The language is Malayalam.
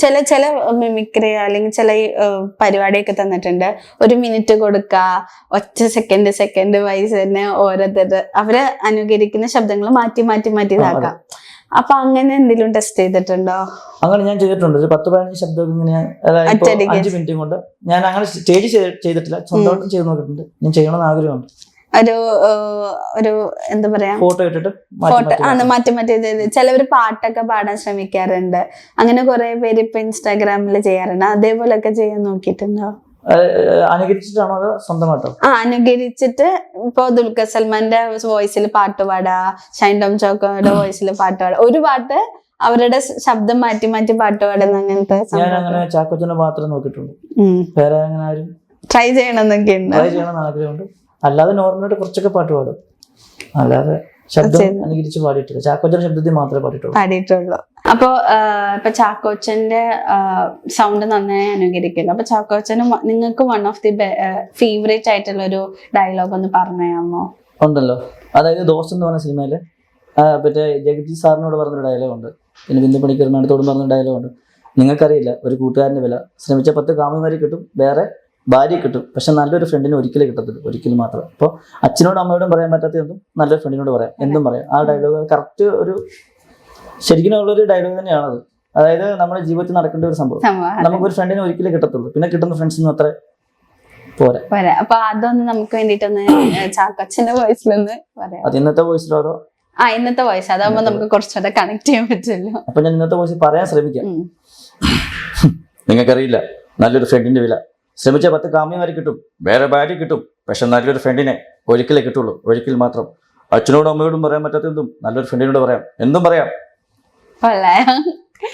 ചില മിമിക്രി അല്ലെങ്കിൽ ചില പരിപാടിയൊക്കെ തന്നിട്ടുണ്ട്. 1 മിനിറ്റ് കൊടുക്കുക, ഒറ്റ സെക്കൻഡ് വൈസ് തന്നെ ഓരോരുത്തർ അവര് അനുകരിക്കുന്ന ശബ്ദങ്ങൾ മാറ്റി ഇതാക്കാം. അപ്പൊ അങ്ങനെ എന്തെങ്കിലും ടെസ്റ്റ് ചെയ്തിട്ടുണ്ടോ? അങ്ങനെ ഞാൻ ചെയ്തിട്ടുണ്ട്. ഒരു 10-15 ശബ്ദം ഇങ്ങനെ 5 മിനിറ്റ് കൊണ്ട്. ഞാൻ അങ്ങനെ സ്റ്റേജ് ചെയ്തിട്ടില്ല, സ്വന്തമായിട്ടും ചെയ്ത് നോക്കിയിട്ടുണ്ട്. ഞാൻ ചെയ്യണമെന്ന് ആഗ്രഹമുണ്ട്. ഒരു എന്താ പറയാ, ഫോട്ടോ ഇട്ടിട്ട് മാറ്റി ചിലവര് പാട്ടൊക്കെ പാടാൻ ശ്രമിക്കാറുണ്ട്. അങ്ങനെ കുറെ പേര് ഇപ്പൊ ഇൻസ്റ്റാഗ്രാമിൽ ചെയ്യാറുണ്ട്. അതേപോലെയൊക്കെ ചെയ്യാൻ നോക്കിയിട്ടുണ്ടോ? അനുകരിച്ചിട്ടാണോ അതോ സ്വന്തമായിട്ടോ? അനുകരിച്ചിട്ട് ഇപ്പൊ ദുൽഖർ സൽമാന്റെ വോയിസിൽ പാട്ട് പാടാ, ഷൈൻ ടോം ചോക്കോയുടെ വോയിസിൽ പാട്ട് പാടാ, ഒരു പാട്ട് അവരുടെ ശബ്ദം മാറ്റി പാട്ട് പാടുന്ന അങ്ങനത്തെ. ഞാൻ അങ്ങനെ ചാക്കോച്ചനെ മാത്രം നോക്കിയിട്ടുണ്ട്. വേറെ അങ്ങനെ ആരും ട്രൈ ചെയ്യണമെന്നൊക്കെ ഉണ്ട്. ട്രൈ ചെയ്യണമെന്ന് ആഗ്രഹമുണ്ട്. അല്ലാതെ നോർമലായിട്ട് കുറച്ചൊക്കെ പാട്ട് പാടും, അല്ലാതെ ശബ്ദം അനുകരിച്ച് പാടിയിട്ടില്ല. ചാക്കോച്ചന്റെ ശബ്ദത്തിൽ മാത്രമേ പാടിയിട്ടുള്ളൂ. അപ്പൊ ചാക്കോച്ചന്റെ സൗണ്ട് നന്നായി അനുകരിക്കുന്നു. അപ്പൊ ചാക്കോച്ചന് നിങ്ങൾക്ക് വൺ ഓഫ് ദി ഫേവറേറ്റ് ആയിട്ടുള്ള ഒരു ഡയലോഗ് ഒന്ന് പറഞ്ഞാമോ? ഉണ്ടല്ലോ, അതായത് ദോസ് എന്ന് പറഞ്ഞ സിനിമയില് മറ്റേ ജഗദീഷ് സാറിനോട് പറഞ്ഞൊരു ഡയലോഗ് ഉണ്ട്, പിന്നെ ബിന്ദു പണിക്കറിന് അടുത്തോടും പറഞ്ഞൊരു ഡയലോഗ് ഉണ്ട്. നിങ്ങൾക്കറിയില്ല ഒരു കൂട്ടുകാരന്റെ വില, ശ്രമിച്ച 10 കാമുമാരെ കിട്ടും, വേറെ ഭാര്യ കിട്ടും, പക്ഷെ നല്ലൊരു ഫ്രണ്ടിന് ഒരിക്കലും കിട്ടത്തില്ല, ഒരിക്കലും മാത്രം. അപ്പോൾ അച്ഛനോടും അമ്മയോടും പറയാൻ പറ്റാത്ത എന്തും നല്ലൊരു ഫ്രണ്ടിനോട് പറയാം, എന്തും പറയാം. ആ ഡയലോഗ് കറക്റ്റ് ഒരു ശരിക്കും ഉള്ളൊരു ഡയലോഗ് തന്നെയാണത്. അതായത് നമ്മുടെ ജീവിതത്തിൽ നടക്കേണ്ട ഒരു സംഭവം. നമുക്കൊരു ഫ്രണ്ടിനെ ഒരിക്കലും കിട്ടത്തുള്ളൂ, പിന്നെ കിട്ടുന്ന ഫ്രണ്ട്സിനും അത്ര പോരാ. അപ്പൊ അതൊന്ന് നമുക്ക് വേണ്ടിട്ടൊന്ന് ചാക്കോച്ചന്റെ വോയിസിലൊന്ന് പറയാം. അത് ഇന്നത്തെ വോയിസിലോ അതോ? ഇന്നത്തെ വോയിസ്, അതാകുമ്പോ നമുക്ക് കുറച്ചുകൂടെ കണക്ട് ചെയ്യാൻ പറ്റുമല്ലോ. അപ്പൊ ഞാൻ ഇന്നത്തെ വോയിസ് പറയാൻ ശ്രമിക്കാം. നിങ്ങൾക്കറിയില്ല നല്ലൊരു ഫ്രണ്ടിന്റെ വില, ശ്രമിച്ച 10 കാമ്യമാരെ കിട്ടും, വേറെ ഭാര്യ കിട്ടും, പക്ഷെ നല്ലൊരു ഫ്രണ്ടിനെ ഒരിക്കലേ കിട്ടുള്ളൂ, ഒരിക്കൽ മാത്രം. അച്ഛനോടും അമ്മയോടും പറയാൻ പറ്റാത്ത എന്തും നല്ലൊരു ഫ്രണ്ടിനോട് പറയാം, എന്തും പറയാം.